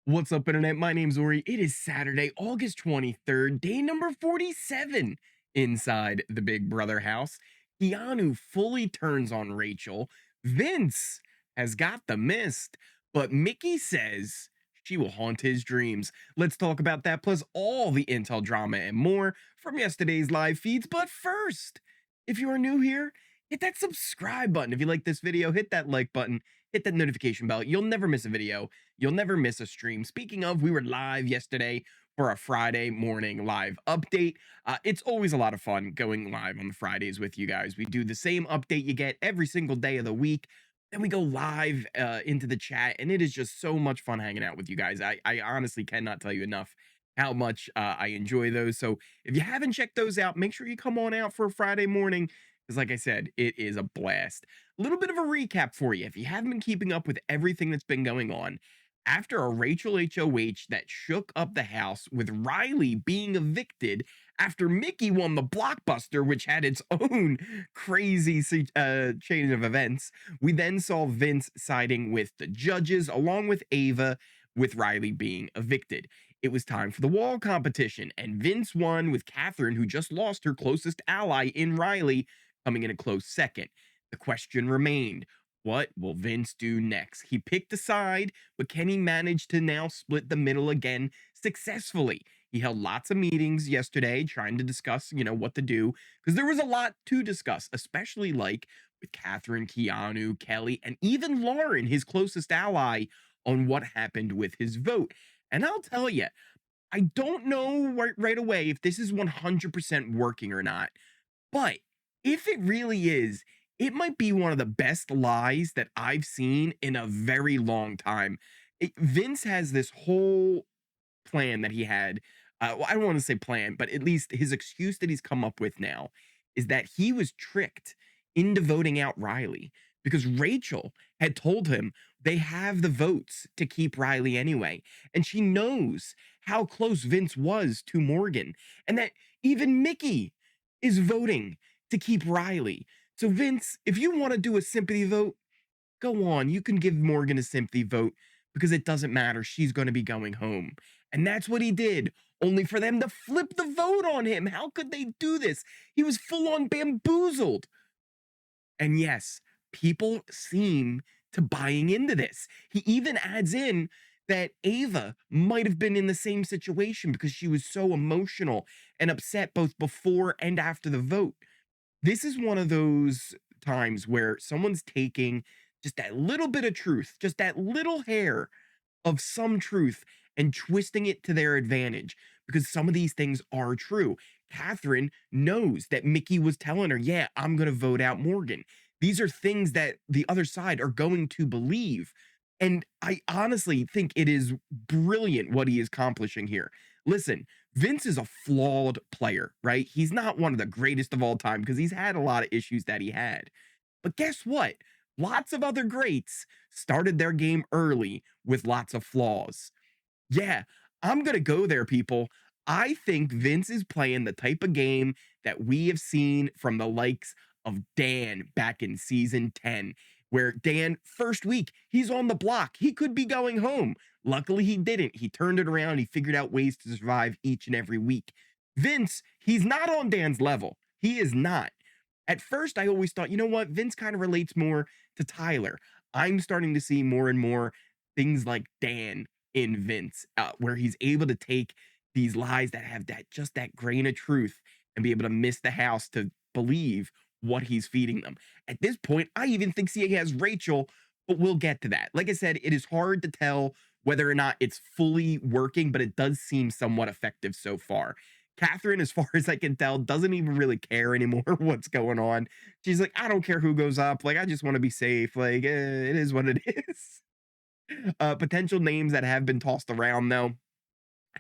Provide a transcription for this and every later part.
What's up, Internet? My name's Ori. It is Saturday, August 23rd, day number 47 inside the Big Brother house. Keanu fully turns on Rachel. Vince has got the mist, but Mickey says she will haunt his dreams. Let's talk about that, plus all the intel drama and more from yesterday's live feeds. But first, if you are new here, hit that subscribe button. If you like this video, hit that like button, hit that notification bell. You'll never miss a video. You'll never miss a stream. Speaking of, we were live yesterday for a Friday morning live update. It's always a lot of fun going live on the Fridays with you guys. We do the same update you get every single day of the week. Then we go live into the chat, and it is just so much fun hanging out with you guys. I honestly cannot tell you enough how much I enjoy those. So if you haven't checked those out, make sure you come on out for a Friday morning, because like I said, it is a blast. A little bit of a recap for you. If you haven't been keeping up with everything that's been going on, after a Rachel HOH that shook up the house with Rylie being evicted after Mickey won the blockbuster, which had its own crazy chain of events, we then saw Vince siding with the judges along with Ava, with Rylie being evicted. It was time for the wall competition, and Vince won with Catherine, who just lost her closest ally in Rylie, coming in a close second. The question remained, what will Vince do next? He picked a side, but can he manage to now split the middle again successfully? He held lots of meetings yesterday trying to discuss, what to do, because there was a lot to discuss, especially like with Catherine, Keanu, Kelly, and even Lauren, his closest ally, on what happened with his vote. And I'll tell you, I don't know right away if this is 100% working or not, but if it really is, it might be one of the best lies that I've seen in a very long time. Vince has this whole plan that he had. Well, I don't want to say plan, but at least his excuse that he's come up with now is that he was tricked into voting out Rylie because Rachel had told him they have the votes to keep Rylie anyway. And she knows how close Vince was to Morgan, and that even Mickey is voting to keep Rylie. So, Vince, if you want to do a sympathy vote, go on. You can give Morgan a sympathy vote because it doesn't matter. She's going to be going home. And that's what he did, only for them to flip the vote on him. How could they do this? He was full on bamboozled. And yes, people seem to buying into this. He even adds in that Ava might have been in the same situation because she was so emotional and upset both before and after the vote. This is one of those times where someone's taking just that little bit of truth, just that little hair of some truth, and twisting it to their advantage, because some of these things are true. Catherine knows that Mickey was telling her, yeah, I'm going to vote out Morgan. These are things that the other side are going to believe. And I honestly think it is brilliant what he is accomplishing here. Listen, Vince is a flawed player, right? He's not one of the greatest of all time because he's had a lot of issues that he had. But guess what? Lots of other greats started their game early with lots of flaws. Yeah, I'm going to go there, people. I think Vince is playing the type of game that we have seen from the likes of Dan back in season 10, where Dan, first week, he's on the block. He could be going home. Luckily, he didn't. He turned it around. He figured out ways to survive each and every week. Vince, he's not on Dan's level. He is not. At first, I always thought, you know what? Vince kind of relates more to Tyler. I'm starting to see more and more things like Dan in Vince, where he's able to take these lies that have that grain of truth and be able to miss the house to believe what he's feeding them. At this point, I even think he has Rachel, but we'll get to that. Like I said, it is hard to tell whether or not it's fully working, but it does seem somewhat effective so far. Catherine, as far as I can tell, doesn't even really care anymore what's going on. She's like, I don't care who goes up. Like, I just want to be safe. Like, it is what it is. Potential names that have been tossed around, though,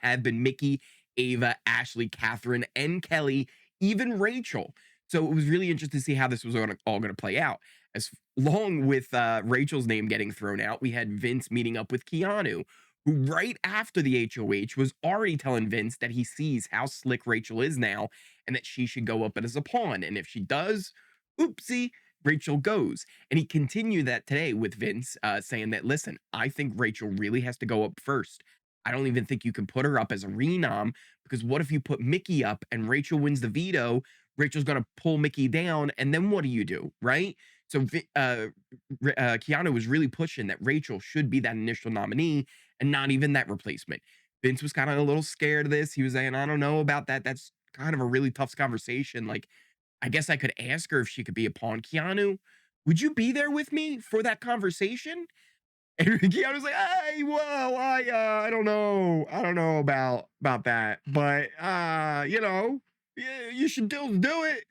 have been Mickey, Ava, Ashley, Catherine, and Kelly, even Rachel. So it was really interesting to see how this was all going to play out. As long with Rachel's name getting thrown out, we had Vince meeting up with Keanu, who right after the HOH was already telling Vince that he sees how slick Rachel is now and that she should go up as a pawn. And if she does, oopsie, Rachel goes. And he continued that today with Vince, saying that, listen, I think Rachel really has to go up first. I don't even think you can put her up as a renom because what if you put Mickey up and Rachel wins the veto? Rachel's going to pull Mickey down. And then what do you do? Right. So Keanu was really pushing that Rachel should be that initial nominee and not even that replacement. Vince was kind of a little scared of this. He was saying, I don't know about that. That's kind of a really tough conversation. Like, I guess I could ask her if she could be a pawn. Keanu, would you be there with me for that conversation? And Keanu's like, hey, whoa, I don't know. I don't know about that. But yeah, you should still do it.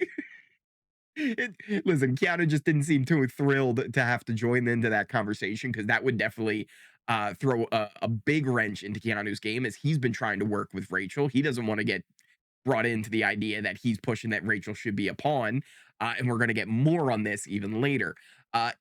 Listen, Keanu just didn't seem too thrilled to have to join into that conversation because that would definitely throw a big wrench into Keanu's game as he's been trying to work with Rachel. He doesn't want to get brought into the idea that he's pushing that Rachel should be a pawn. And we're going to get more on this even later.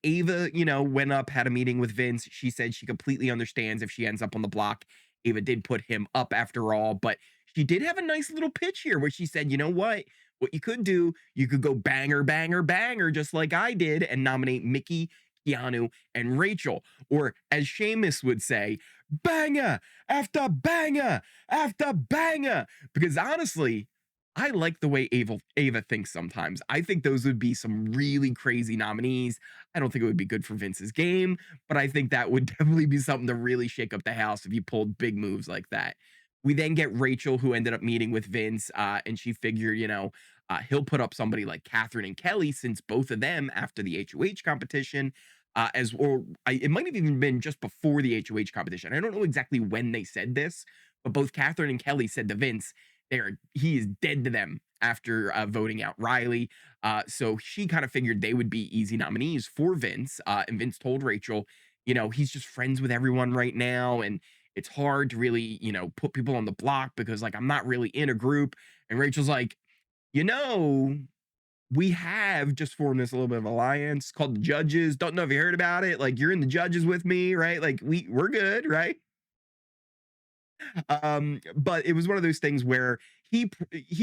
Ava, went up, had a meeting with Vince. She said she completely understands if she ends up on the block. Ava did put him up after all, but she did have a nice little pitch here where she said, you know what? What you could do, you could go banger, banger, banger, just like I did, and nominate Mickey, Keanu, and Rachel. Or as Seamus would say, banger after banger after banger. Because honestly, I like the way Ava thinks sometimes. I think those would be some really crazy nominees. I don't think it would be good for Vince's game, but I think that would definitely be something to really shake up the house if you pulled big moves like that. We then get Rachel, who ended up meeting with Vince, and she figured, he'll put up somebody like Catherine and Kelly, since both of them, after the HOH competition, it might have even been just before the HOH competition. I don't know exactly when they said this, but both Catherine and Kelly said to Vince, he is dead to them after voting out Rylie. So she kind of figured they would be easy nominees for Vince. And Vince told Rachel, he's just friends with everyone right now. And it's hard to really, put people on the block because, like, I'm not really in a group. And Rachel's like, you know, we have just formed this little bit of alliance called the Judges. Don't know if you heard about it. Like, you're in the Judges with me, right? Like, we're good, right? But it was one of those things where he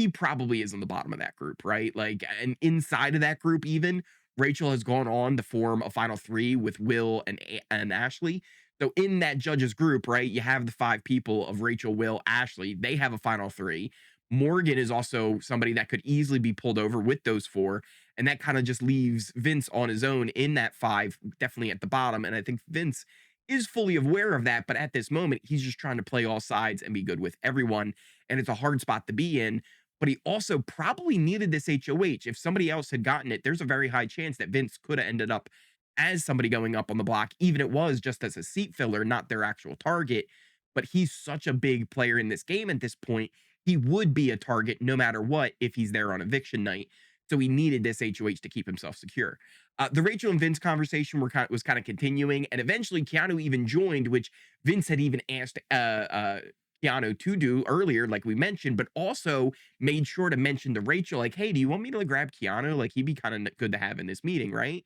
probably is on the bottom of that group, right? Like, and inside of that group, even Rachel has gone on to form a final three with Will and Ashley. So in that judges group, right, you have the five people of Rachel, Will, Ashley. They have a final three. Morgan is also somebody that could easily be pulled over with those four. And that kind of just leaves Vince on his own in that five, definitely at the bottom. And I think Vince is fully aware of that, but at this moment, he's just trying to play all sides and be good with everyone. And it's a hard spot to be in. But he also probably needed this HOH. If somebody else had gotten it, there's a very high chance that Vince could have ended up as somebody going up on the block, even it was just as a seat filler, not their actual target. But he's such a big player in this game at this point. He would be a target no matter what if he's there on eviction night. So he needed this HOH to keep himself secure. The Rachel and Vince conversation was kind of continuing, and eventually Keanu even joined, which Vince had even asked Keanu to do earlier, like we mentioned, but also made sure to mention to Rachel, like, hey, do you want me to like, grab Keanu? Like, he'd be kind of good to have in this meeting, right?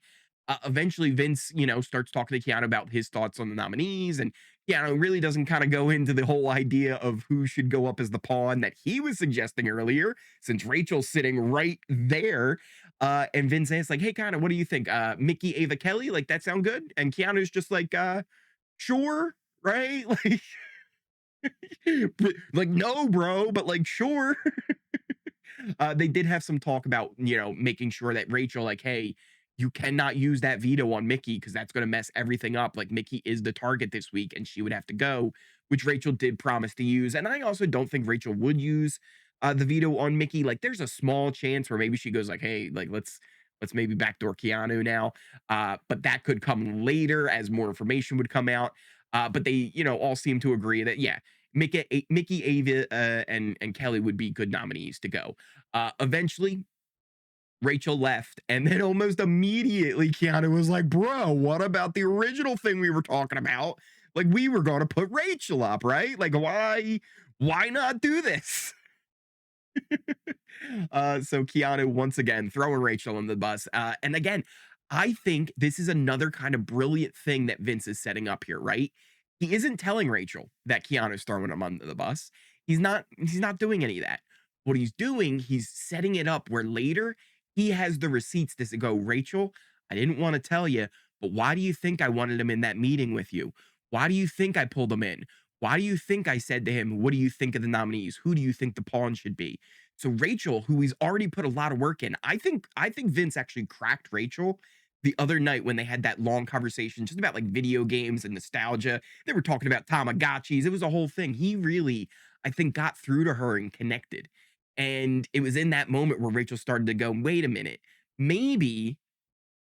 Eventually, Vince, starts talking to Keanu about his thoughts on the nominees, and Keanu really doesn't kind of go into the whole idea of who should go up as the pawn that he was suggesting earlier, since Rachel's sitting right there. And Vince asks, like, hey, kind of, what do you think? Mickey, Ava, Kelly, like, that sound good? And Keanu's just like, sure, right? Like, no, bro, but like, sure. They did have some talk about, making sure that Rachel, like, hey, you cannot use that veto on Mickey because that's going to mess everything up. Like, Mickey is the target this week and she would have to go, which Rachel did promise to use. And I also don't think Rachel would use the veto on Mickey. Like, there's a small chance where maybe she goes like, hey, like, let's maybe backdoor Keanu now. But that could come later as more information would come out. But they, all seem to agree that, yeah, Mickey, Ava, and Kelly would be good nominees to go. Eventually, Rachel left, and then almost immediately Keanu was like, bro, what about the original thing we were talking about? Like, we were going to put Rachel up, right? Like, why not do this? So Keanu once again throwing Rachel on the bus. And again, I think this is another kind of brilliant thing that Vince is setting up here, right? He isn't telling Rachel that Keanu's throwing him under the bus. He's not doing any of that. What he's doing, he's setting it up where later he has the receipts to go, Rachel, I didn't want to tell you, but why do you think I wanted him in that meeting with you? Why do you think I pulled him in? Why do you think I said to him, what do you think of the nominees? Who do you think the pawn should be? So Rachel, who he's already put a lot of work in, I think Vince actually cracked Rachel the other night when they had that long conversation just about like video games and nostalgia. They were talking about Tamagotchis. It was a whole thing. He really, I think, got through to her and connected. And it was in that moment where Rachel started to go, wait a minute, maybe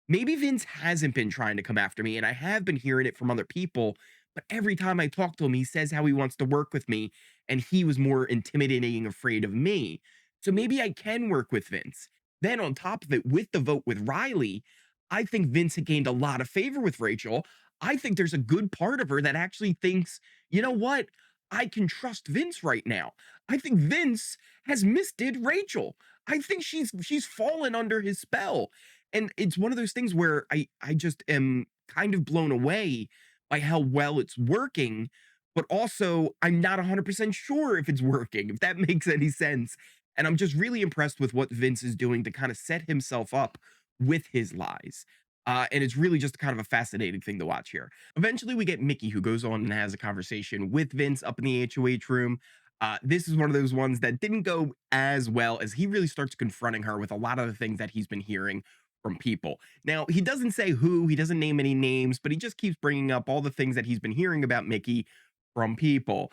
maybe Vince hasn't been trying to come after me, and I have been hearing it from other people, but every time I talk to him, he says how he wants to work with me, and he was more intimidating and afraid of me. So maybe I can work with Vince. Then on top of it, with the vote with Rylie, I think Vince had gained a lot of favor with Rachel. I think there's a good part of her that actually thinks, you know what? I can trust Vince right now. I think Vince has misdid Rachel. I think she's fallen under his spell. And it's one of those things where I just am kind of blown away by how well it's working, but also I'm not 100% sure if it's working, if that makes any sense. And I'm just really impressed with what Vince is doing to kind of set himself up with his lies. And it's really just kind of a fascinating thing to watch here. Eventually, we get Mickey, who goes on and has a conversation with Vince up in the HOH room. This is one of those ones that didn't go as well, as he really starts confronting her with a lot of the things that he's been hearing from people. Now, he doesn't say who, he doesn't name any names, but he just keeps bringing up all the things that he's been hearing about Mickey from people.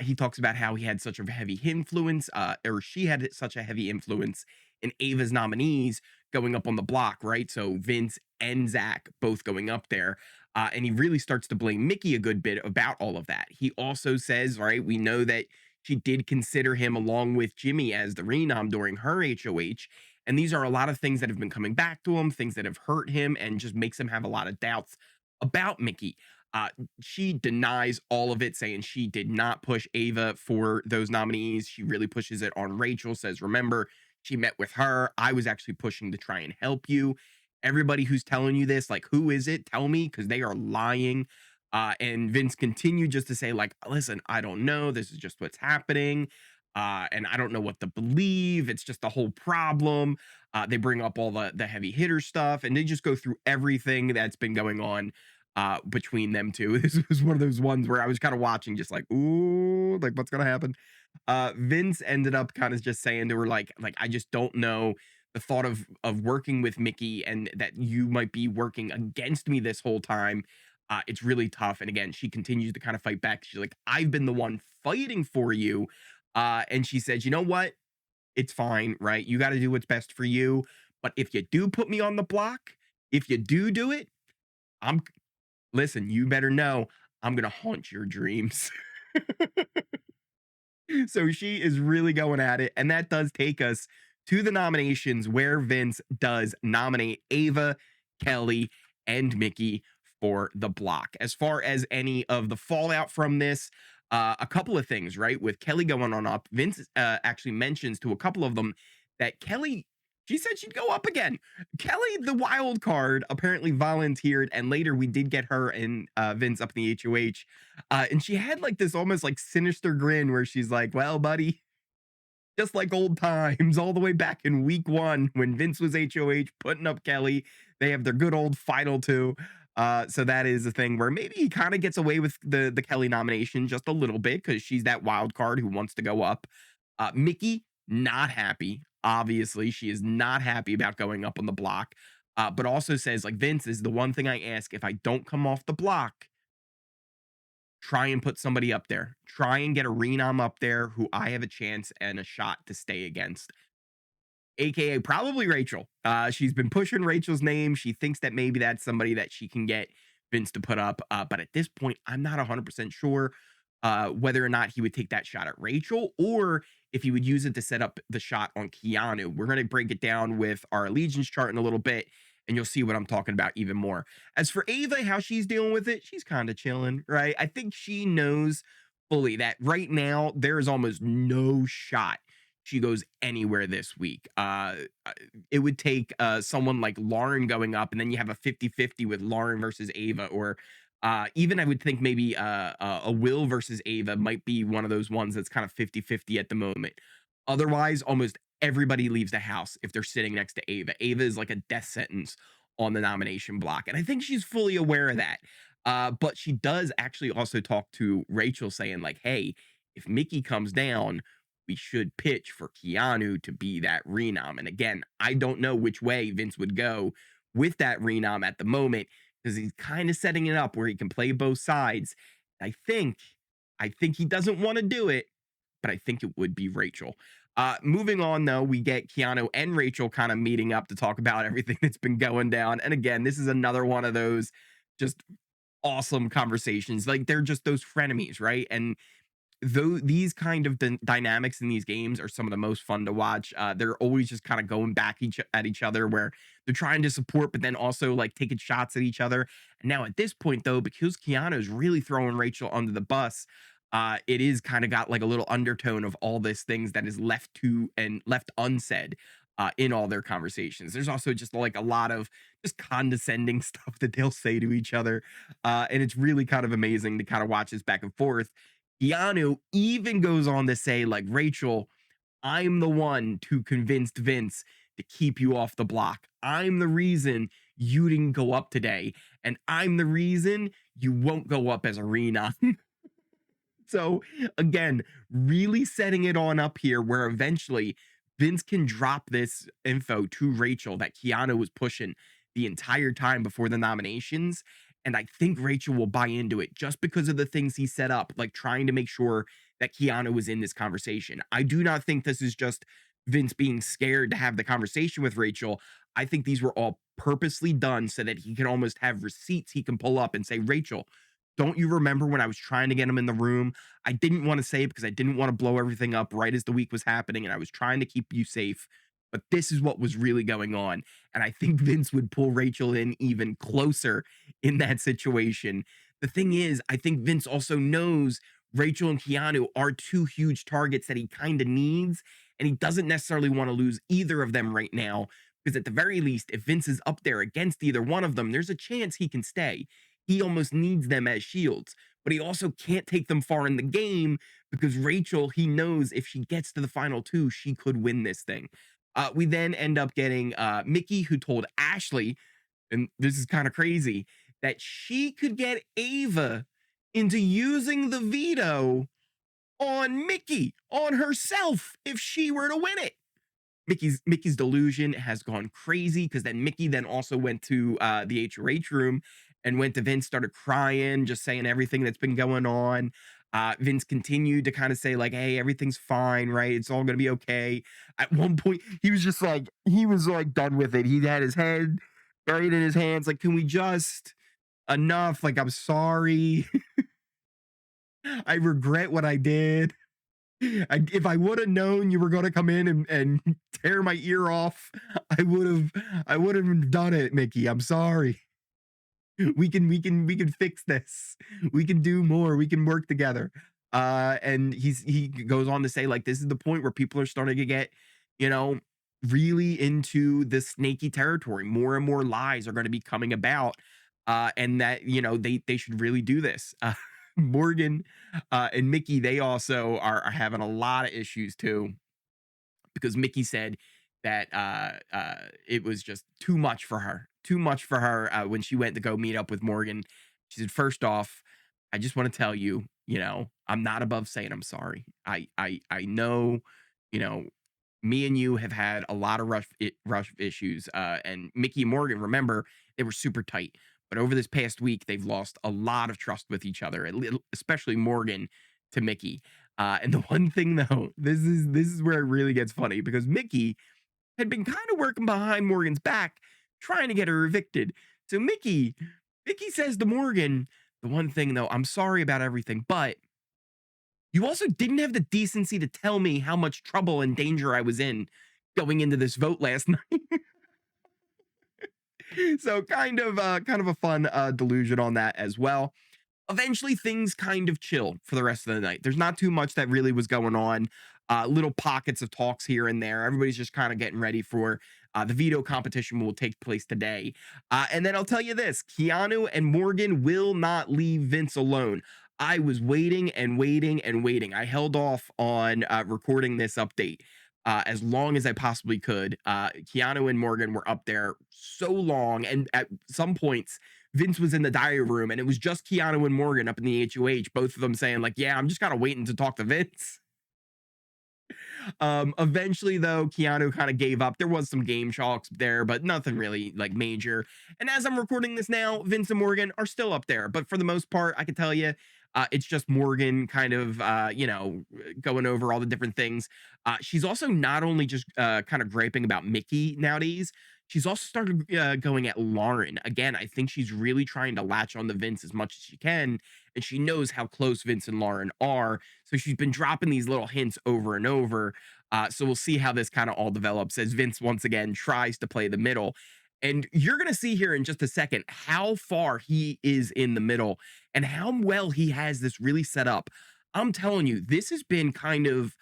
He talks about how he had such a heavy influence, or she had such a heavy influence in Ava's nominees going up on the block, right? So Vince and Zach both going up there. And he really starts to blame Mickey a good bit about all of that. He also says, right, we know that she did consider him along with Jimmy as the renom during her HOH. And these are a lot of things that have been coming back to him, things that have hurt him, and just makes him have a lot of doubts about Mickey. Uh, she denies all of it, saying she did not push Ava for those nominees. She really pushes it on Rachel, says, remember, she met with her. I was actually pushing to try and help you. Everybody who's telling you this, like, who is it? Tell me, because they are lying. And Vince continued just to say, like, listen, I don't know. This is just what's happening. And I don't know what to believe. It's just the whole problem. They bring up all the heavy hitter stuff, and they just go through everything that's been going on between them two. This was one of those ones where I was kind of watching, just like, ooh, like what's gonna happen. Vince ended up kind of just saying to her, like I just don't know. The thought of working with Mickey and that you might be working against me this whole time, it's really tough. And again, she continues to kind of fight back. She's like, I've been the one fighting for you. And she says, you know what? It's fine, right? You got to do what's best for you. But if you do put me on the block, if you do it, I'm listen, you better know I'm going to haunt your dreams. So she is really going at it. And that does take us to the nominations where Vince does nominate Ava, Kelly, and Mickey for the block. As far as any of the fallout from this, a couple of things, right? With Kelly going on up, Vince actually mentions to a couple of them that Kelly, she said she'd go up again. Kelly, the wild card, apparently volunteered, and later we did get her and Vince up in the HOH. And she had like this almost like sinister grin where she's like, well, buddy, just like old times, all the way back in week one when Vince was HOH putting up Kelly. They have their good old final two. So that is a thing where maybe he kind of gets away with the Kelly nomination just a little bit because she's that wild card who wants to go up. Mickey, not happy. Obviously, she is not happy about going up on the block, but also says, like, Vince is the one thing I ask. If I don't come off the block, try and put somebody up there. Try and get a renom up there who I have a chance and a shot to stay against, aka probably Rachel. She's been pushing Rachel's name. She thinks that maybe that's somebody that she can get Vince to put up. But at this point, I'm not 100% sure whether or not he would take that shot at Rachel or if he would use it to set up the shot on Keanu. We're going to break it down with our allegiance chart in a little bit, and you'll see what I'm talking about even more. As for Ava, how she's dealing with it, she's kind of chilling, right? I think she knows fully that right now there is almost no shot she goes anywhere this week. It would take someone like Lauren going up, and then you have a 50-50 with Lauren versus Ava, or even I would think maybe a Will versus Ava might be one of those ones that's kind of 50-50 at the moment. Otherwise, almost everybody leaves the house if they're sitting next to Ava. Ava is like a death sentence on the nomination block. And I think she's fully aware of that. But she does actually also talk to Rachel saying, like, hey, if Mickey comes down, we should pitch for Keanu to be that renom. And again, I don't know which way Vince would go with that renom at the moment because he's kind of setting it up where he can play both sides. I think he doesn't want to do it, but I think it would be Rachel. Moving on, though, we get Keanu and Rachel kind of meeting up to talk about everything that's been going down. And again, this is another one of those just awesome conversations. Like they're just those frenemies, right? And though these kind of dynamics in these games are some of the most fun to watch. They're always just kind of going back at each other where they're trying to support, but then also like taking shots at each other. And now at this point, though, because Keanu's really throwing Rachel under the bus, it is kind of got like a little undertone of all these things that is left to and left unsaid. In all their conversations, there's also just like a lot of just condescending stuff that they'll say to each other, and it's really kind of amazing to kind of watch this back and forth. Keanu even goes on to say, like, Rachel, I'm the one who convinced Vince to keep you off the block. I'm the reason you didn't go up today. And I'm the reason you won't go up as a Rena. So again, really setting it on up here where eventually Vince can drop this info to Rachel that Keanu was pushing the entire time before the nominations. And I think Rachel will buy into it just because of the things he set up, like trying to make sure that Keanu was in this conversation. I do not think this is just Vince being scared to have the conversation with Rachel. I think these were all purposely done so that he can almost have receipts he can pull up and say, Rachel, don't you remember when I was trying to get him in the room? I didn't want to say it because I didn't want to blow everything up right as the week was happening, and I was trying to keep you safe. But this is what was really going on. And I think Vince would pull Rachel in even closer in that situation. The thing is, I think Vince also knows Rachel and Keanu are two huge targets that he kind of needs, and he doesn't necessarily want to lose either of them right now. Because at the very least, if Vince is up there against either one of them, there's a chance he can stay. He almost needs them as shields, but he also can't take them far in the game because Rachel, he knows if she gets to the final two, she could win this thing. We then end up getting Mickey, who told Ashley, and this is kind of crazy, that she could get Ava into using the veto on Mickey, on herself, if she were to win it. Mickey's delusion has gone crazy because then Mickey then also went to the HOH room and went to Vince, started crying, just saying everything that's been going on. Vince continued to kind of say, like, hey, everything's fine, right? It's all gonna be okay. At one point, he was like done with it. He had his head buried in his hands, like, can we just enough? Like, I'm sorry. I regret what I did. If I would have known you were going to come in and tear my ear off, I would have done it, Mickey. I'm sorry. We can fix this. We can do more. We can work together. And he goes on to say, like, this is the point where people are starting to get, you know, really into the snaky territory. More and more lies are going to be coming about. And that, they should really do this. Morgan and Mickey, they also are having a lot of issues too, because Mickey said that it was just too much for her when she went to go meet up with Morgan. She said, first off, I just want to tell you, I'm not above saying I'm sorry. I know, you know, me and you have had a lot of rush issues. And Mickey and Morgan, remember, they were super tight. But over this past week, they've lost a lot of trust with each other, especially Morgan to Mickey. And the one thing though, this is where it really gets funny because Mickey had been kind of working behind Morgan's back, trying to get her evicted. So Mickey says to Morgan, the one thing though, I'm sorry about everything, but you also didn't have the decency to tell me how much trouble and danger I was in going into this vote last night. So kind of a fun delusion on that as well. Eventually things kind of chill for the rest of the night. There's not too much that really was going on. Little pockets of talks here and there. Everybody's just kind of getting ready for the veto competition will take place today. And then I'll tell you this, Keanu and Morgan will not leave Vince alone. I was waiting and waiting and waiting. I held off on recording this update as long as I possibly could. Keanu and Morgan were up there so long, and at some points, Vince was in the diary room, and it was just Keanu and Morgan up in the HOH, both of them saying like, "Yeah, I'm just kind of waiting to talk to Vince." Eventually, though, Keanu kind of gave up. There was some game chalks there, but nothing really like major. And as I'm recording this now, Vince and Morgan are still up there. But for the most part, I can tell you, it's just Morgan kind of, going over all the different things. She's also not only just kind of griping about Mickey nowadays, she's also started going at Lauren. Again, I think she's really trying to latch on to Vince as much as she can. And she knows how close Vince and Lauren are. So she's been dropping these little hints over and over. So we'll see how this kind of all develops as Vince once again tries to play the middle. And you're going to see here in just a second how far he is in the middle and how well he has this really set up. I'm telling you, this has been kind of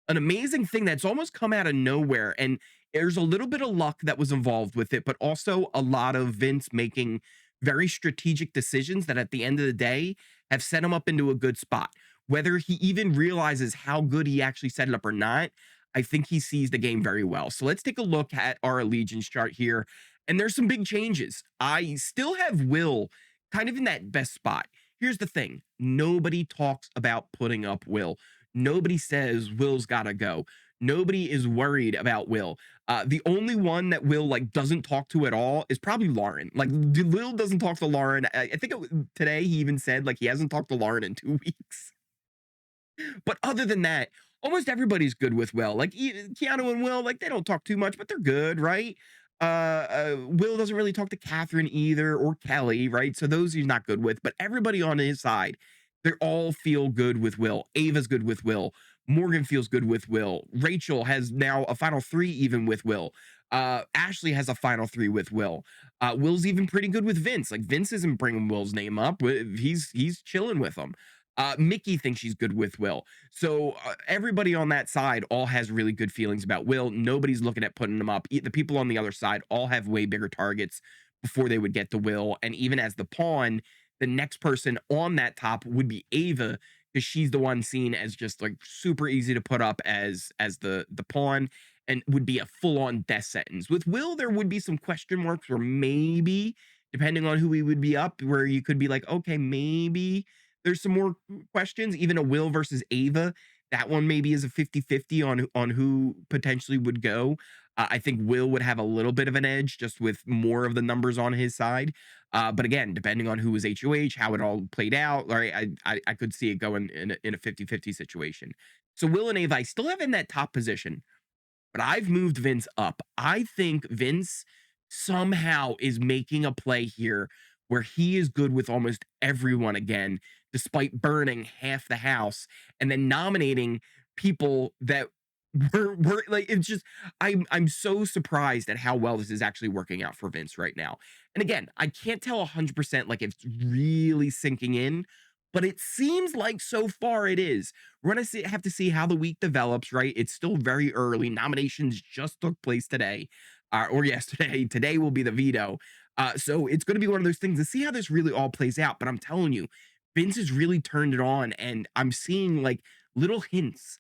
an amazing thing that's almost come out of nowhere. And there's a little bit of luck that was involved with it, but also a lot of Vince making very strategic decisions that at the end of the day have set him up into a good spot. Whether he even realizes how good he actually set it up or not, I think he sees the game very well. So let's take a look at our allegiance chart here. And there's some big changes. I still have Will kind of in that best spot. Here's the thing, nobody talks about putting up Will. Nobody says Will's got to go. Nobody is worried about Will. The only one that Will like doesn't talk to at all is probably Lauren. Like Will doesn't talk to Lauren. I think today he even said like he hasn't talked to Lauren in 2 weeks. But other than that, almost everybody's good with Will. Like Keanu and Will, like they don't talk too much, but they're good, right? Will doesn't really talk to Catherine either or Kelly, right? So those he's not good with. But everybody on his side, they all feel good with Will. Ava's good with Will. Morgan feels good with Will. Rachel has now a final three even with Will. Ashley has a final three with Will. Will's even pretty good with Vince. Like Vince isn't bringing Will's name up. He's chilling with him. Mickey thinks she's good with Will. So everybody on that side all has really good feelings about Will. Nobody's looking at putting him up. The people on the other side all have way bigger targets before they would get to Will. And even as the pawn, the next person on that top would be Ava, because she's the one seen as just like super easy to put up as the pawn and would be a full-on death sentence. With Will, there would be some question marks where maybe, depending on who he would be up, where you could be like, okay, maybe there's some more questions, even a Will versus Ava. That one maybe is a 50-50 on who potentially would go. I think Will would have a little bit of an edge just with more of the numbers on his side. But again, depending on who was HOH, how it all played out, right, I could see it going in a 50-50 situation. So Will and Ava, I still have in that top position, but I've moved Vince up. I think Vince somehow is making a play here where he is good with almost everyone again, despite burning half the house and then nominating people that were like it's just I'm so surprised at how well this is actually working out for Vince right now. And again, I can't tell 100% like if it's really sinking in, but it seems like so far it is. We're gonna have to see how the week develops, right? It's still very early. Nominations just took place today, or yesterday. Today will be the veto. So it's going to be one of those things to see how this really all plays out. But I'm telling you, Vince has really turned it on, and I'm seeing like little hints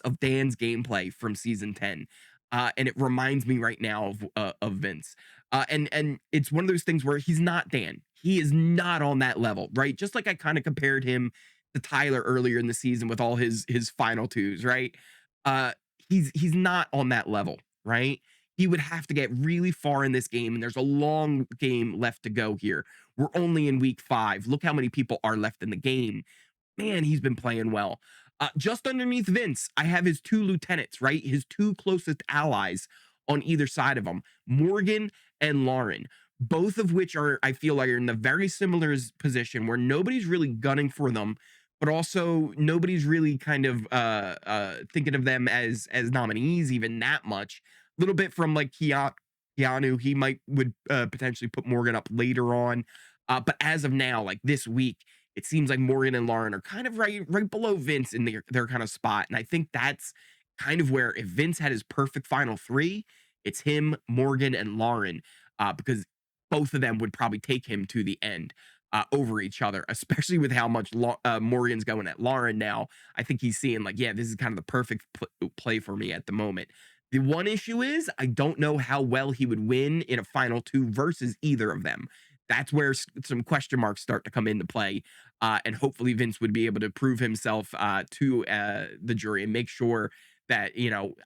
of Dan's gameplay from season 10. And it reminds me right now of Vince. And it's one of those things where he's not Dan. He is not on that level, right? Just like I kind of compared him to Tyler earlier in the season with all his final twos, right? Uh, he's not on that level, right? He would have to get really far in this game, and there's a long game left to go here. We're only in week 5. Look how many people are left in the game. Man, he's been playing well. Just underneath Vince, I have his 2 lieutenants, right? His 2 closest allies on either side of him, Morgan and Lauren, both of which are, I feel like, are in the very similar position where nobody's really gunning for them, but also nobody's really kind of thinking of them as nominees even that much. A little bit from like Keanu, he would potentially put Morgan up later on. But as of now, like this week, it seems like Morgan and Lauren are kind of right below Vince in their kind of spot. And I think that's kind of where if Vince had his perfect final 3, it's him, Morgan, and Lauren, because both of them would probably take him to the end. over each other, especially with how much Morgan's going at Lauren now. I think he's seeing like, yeah, this is kind of the perfect play for me at the moment. The one issue is I don't know how well he would win in a final two versus either of them. That's where some question marks start to come into play. And hopefully Vince would be able to prove himself to the jury and make sure that,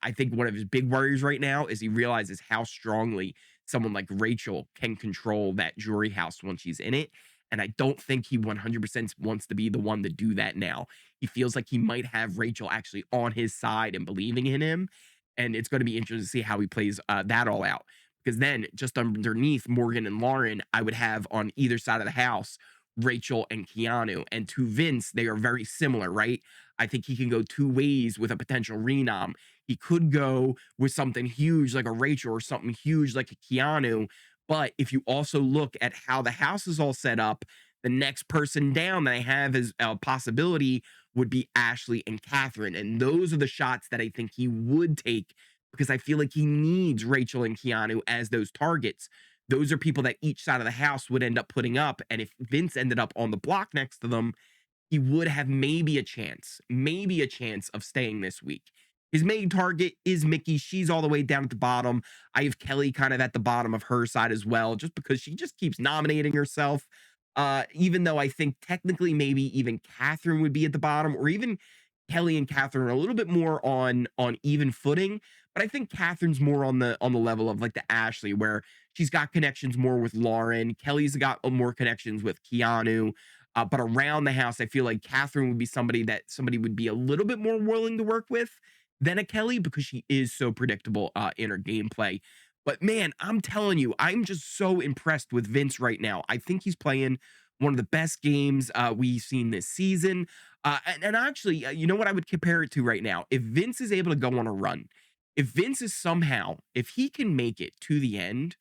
I think one of his big worries right now is he realizes how strongly someone like Rachel can control that jury house once she's in it. And I don't think he 100% wants to be the one to do that now. He feels like he might have Rachel actually on his side and believing in him. And it's going to be interesting to see how he plays that all out. Because then, just underneath Morgan and Lauren, I would have on either side of the house Rachel and Keanu. And to Vince, they are very similar, right? I think he can go two ways with a potential renom. He could go with something huge like a Rachel or something huge like a Keanu. But if you also look at how the house is all set up, the next person down that I have as a possibility would be Ashley and Catherine. And those are the shots that I think he would take because I feel like he needs Rachel and Keanu as those targets. Those are people that each side of the house would end up putting up. And if Vince ended up on the block next to them, he would have maybe a chance of staying this week. His main target is Mickey. She's all the way down at the bottom. I have Kelly kind of at the bottom of her side as well, just because she just keeps nominating herself. Even though I think technically maybe even Catherine would be at the bottom, or even Kelly and Catherine are a little bit more on even footing. But I think Catherine's more on the level of like the Ashley, where she's got connections more with Lauren. Kelly's got more connections with Keanu. But around the house, I feel like Catherine would be somebody that somebody would be a little bit more willing to work with than a Kelly because she is so predictable in her gameplay. But man, I'm telling you, I'm just so impressed with Vince right now. I think he's playing one of the best games we've seen this season. And actually, you know what I would compare it to right now? If Vince is able to go on a run, if Vince is somehow, if he can make it to the end,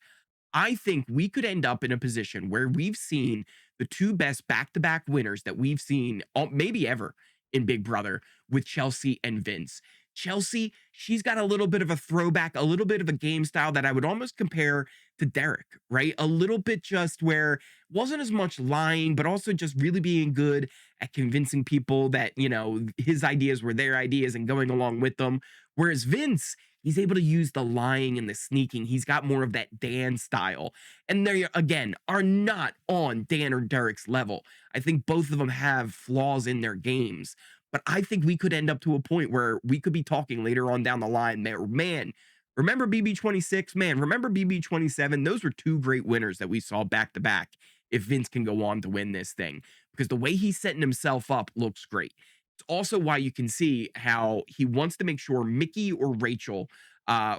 I think we could end up in a position where we've seen the two best back-to-back winners that we've seen maybe ever in Big Brother with Chelsea and Vince. Chelsea, she's got a little bit of a throwback, a little bit of a game style that I would almost compare to Derek, right? A little bit just where wasn't as much lying, but also just really being good at convincing people that, his ideas were their ideas and going along with them. Whereas Vince, he's able to use the lying and the sneaking. He's got more of that Dan style. And they, again, are not on Dan or Derek's level. I think both of them have flaws in their games. But I think we could end up to a point where we could be talking later on down the line there. Man, remember BB26? Man, remember BB27? Those were two great winners that we saw back to back if Vince can go on to win this thing. Because the way he's setting himself up looks great. It's also why you can see how he wants to make sure Mickey or Rachel,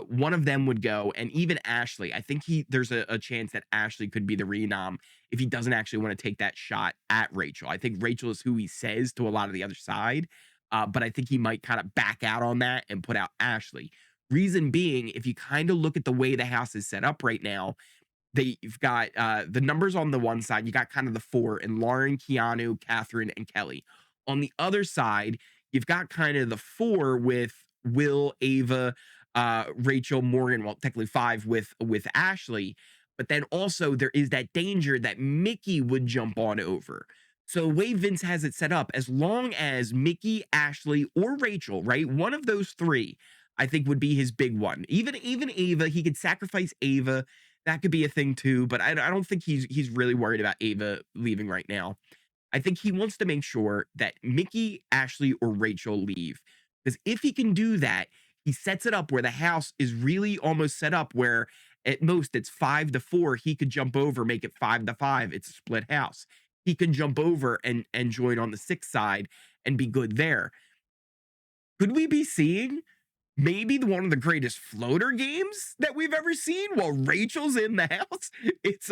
one of them would go, and even Ashley. I think there's a chance that Ashley could be the renom if he doesn't actually want to take that shot at Rachel. I think Rachel is who he says to a lot of the other side, but I think he might kind of back out on that and put out Ashley. Reason being, if you kind of look at the way the house is set up right now, they've got the numbers on the one side, you got kind of the four and Lauren, Keanu, Catherine, and Kelly. On the other side, you've got kind of the four with Will, Ava, Rachel, Morgan, well, technically five with Ashley. But then also there is that danger that Mickey would jump on over. So the way Vince has it set up, as long as Mickey, Ashley, or Rachel, right, one of those three, I think would be his big one. Even Ava, he could sacrifice Ava. That could be a thing too, but I don't think he's really worried about Ava leaving right now. I think he wants to make sure that Mickey, Ashley, or Rachel leave. Because if he can do that, he sets it up where the house is really almost set up where at most it's 5-4. He could jump over, make it 5-5. It's a split house. He can jump over and join on the 6th side and be good there. Could we be seeing maybe one of the greatest floater games that we've ever seen while Rachel's in the house? It's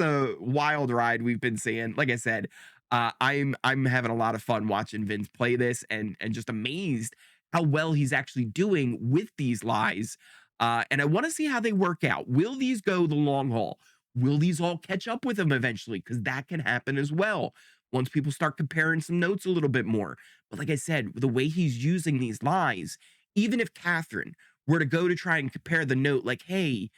a wild ride we've been seeing. Like I said, I'm having a lot of fun watching Vince play this and just amazed how well he's actually doing with these lies. And I want to see how they work out. Will these go the long haul? Will these all catch up with him eventually? Because that can happen as well once people start comparing some notes a little bit more. But like I said, the way he's using these lies, even if Catherine were to go to try and compare the note, like, hey,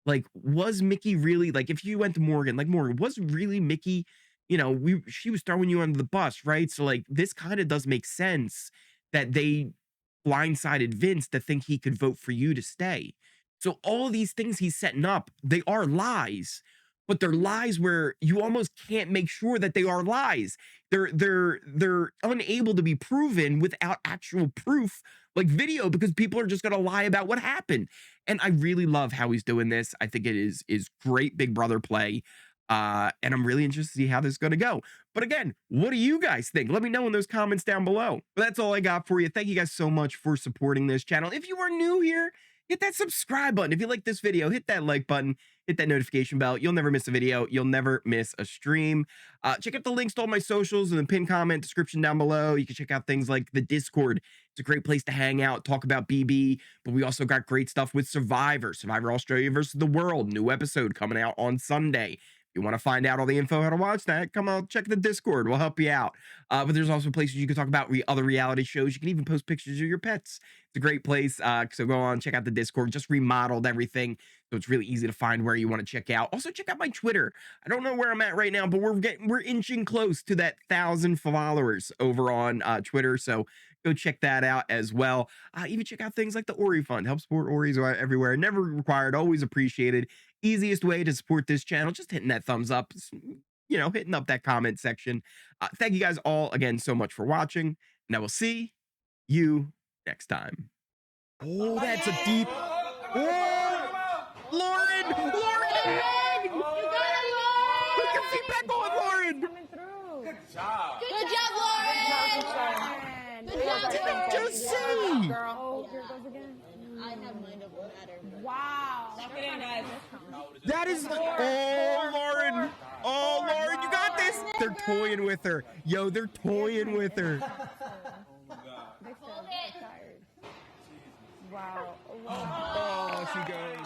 like, was Mickey really, like, if you went to Morgan, like, Morgan, was really Mickey, you know, she was throwing you under the bus, right? So like this kind of does make sense that they blindsided Vince to think he could vote for you to stay. So all of these things he's setting up, they are lies, but they're lies where you almost can't make sure that they are lies. They're unable to be proven without actual proof, like video, because people are just going to lie about what happened. And I really love how he's doing this. I think it is great Big Brother play. And I'm really interested to see how this is going to go. But again, what do you guys think? Let me know in those comments down below. But that's all I got for you. Thank you guys so much for supporting this channel. If you are new here, hit that subscribe button. If you like this video, hit that like button, hit that notification bell. You'll never miss a video. You'll never miss a stream. Check out the links to all my socials in the pinned comment description down below. You can check out things like the Discord. It's a great place to hang out, talk about BB, but we also got great stuff with Survivor Australia versus the World. New episode coming out on Sunday. If you want to find out all the info how to watch that, come on, check the Discord. We'll help you out. But there's also places you can talk about other reality shows. You can even post pictures of your pets. It's a great place. So go on, check out the Discord. Just remodeled everything, so it's really easy to find where you want to check out. Also, check out my Twitter. I don't know where I'm at right now, but we're inching close to that 1,000 followers over on Twitter. So go check that out as well. Even check out things like the Ori Fund. Help support Oris everywhere. Never required, always appreciated. Easiest way to support this channel, just hitting that thumbs up, you know, hitting up that comment section. Thank you guys all again so much for watching, and I will see you next time. Oh, that's a deep. Oh, Lauren! Put your feet back on, Lauren! Coming through. Good job. Good job, Lauren! Good job, job. Just see. Girl. Oh, here it goes again. I have mind over matter. Wow. Lock it in, guys. That is, oh, Lauren. Oh, Lauren, you got this. They're toying with her. Yo, they're toying with her. Wow. Oh, she goes.